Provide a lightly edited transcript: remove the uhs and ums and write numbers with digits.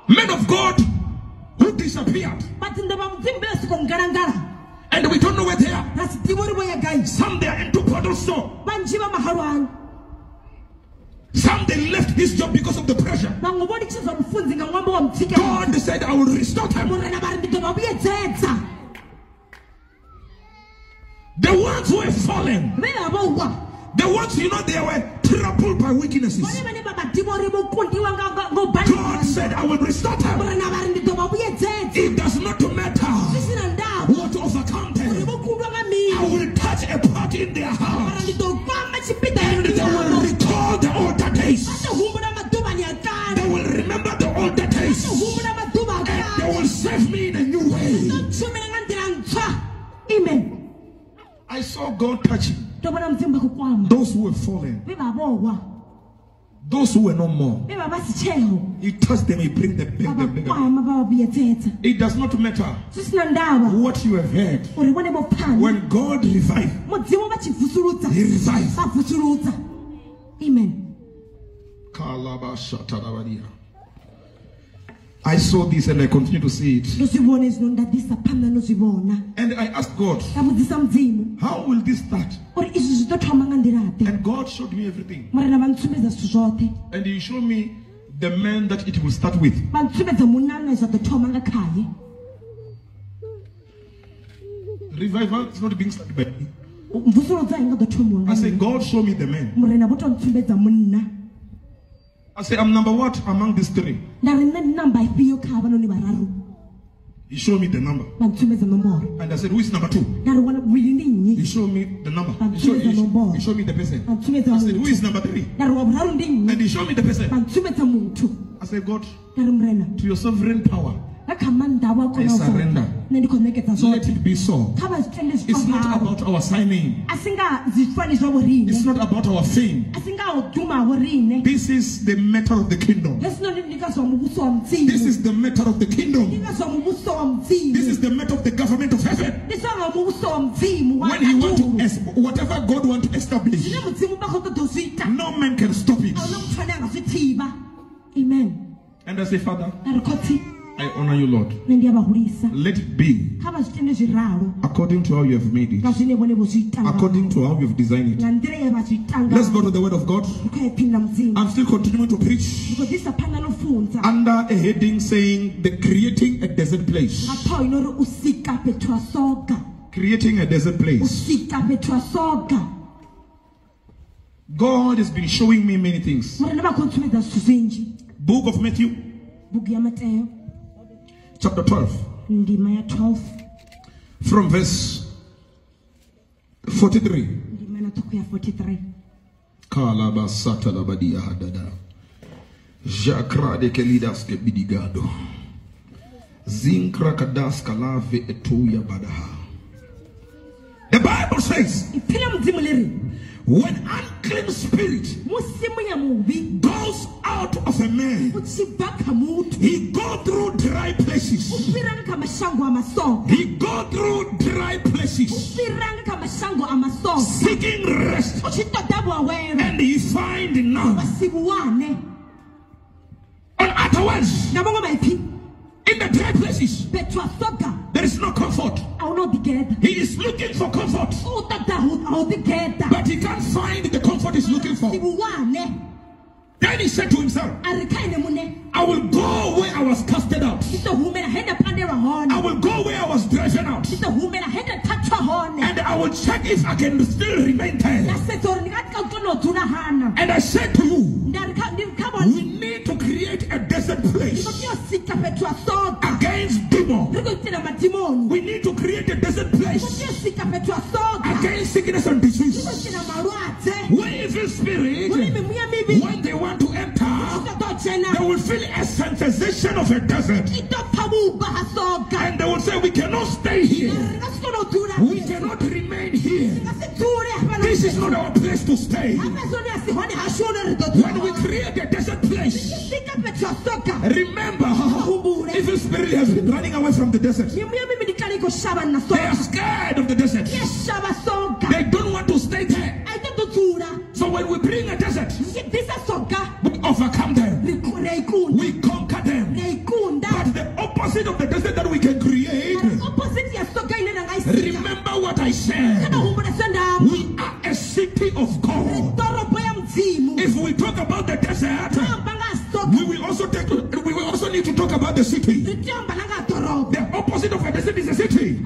Men of God who disappeared. And we don't know where they are. Some they are into bottle store. Some they left this job because of the pressure. God said, I will restore them. The ones who have fallen, the ones, you know, they were troubled by weaknesses. God said, I will restore them. It does not matter what overcome them. I will touch a part in their heart, and they will recall the older days. They will remember the older days, and they will serve me in a new way. Amen. I saw God touching those who were fallen, those who were no more. He touched them, he brings them back. It does not matter what you have heard. When God revives, he revives. Amen. I saw this and I continue to see it. And I asked God, how will this start? And God showed me everything. And he showed me the man that it will start with. Revival is not being started by me. I said, God, show me the man. I say, I'm number what among these three? He showed me the number. And I said, who is number two? He showed me the number. He showed me the person. I said, who is number three? And he showed me the person. I said, God, to your sovereign power, I surrender. Let it be so. It's not about our signing. It's not about our fame. This is the matter of the kingdom. This is the matter of the kingdom. This is the matter of the government of heaven. When he wants to, whatever God wants to establish, no man can stop it. Amen. And I say, Father, I honor you, Lord. Let it be according to how you have made it, according to how you have designed it. Let's go to the word of God. I'm still continuing to preach under a heading saying the creating a desert place. Creating a desert place. God has been showing me many things. Book of Matthew, chapter 12, from verse 43. The Bible says, when unclean spirit goes out of a man, he go through dry places. He go through dry places, seeking rest, and he find none. In other words, in the dry places, there is no comfort. He is looking for comfort, but he can't find the comfort he's looking for. Then he said to himself, I will go where I was casted out. I will go where I was driven out. And I will check if I can still remain there. And I said to you, we need to create a desert place against demons. We need to create a desert place against sickness and disease. When evil spirit, when they want to enter, they will feel a sensation of a desert, and they will say, we cannot stay here, we cannot remain here, this is not our place to stay. When we create a desert place, remember, evil spirit has been running away from the desert. They are scared of the desert. They don't want to stay there. So when we bring a desert, we overcome them, we conquer them, opposite of the desert that we can create. Remember what I said. We are a city of God. If we talk about the desert, we will also need to talk about the city. The opposite of a desert is a city.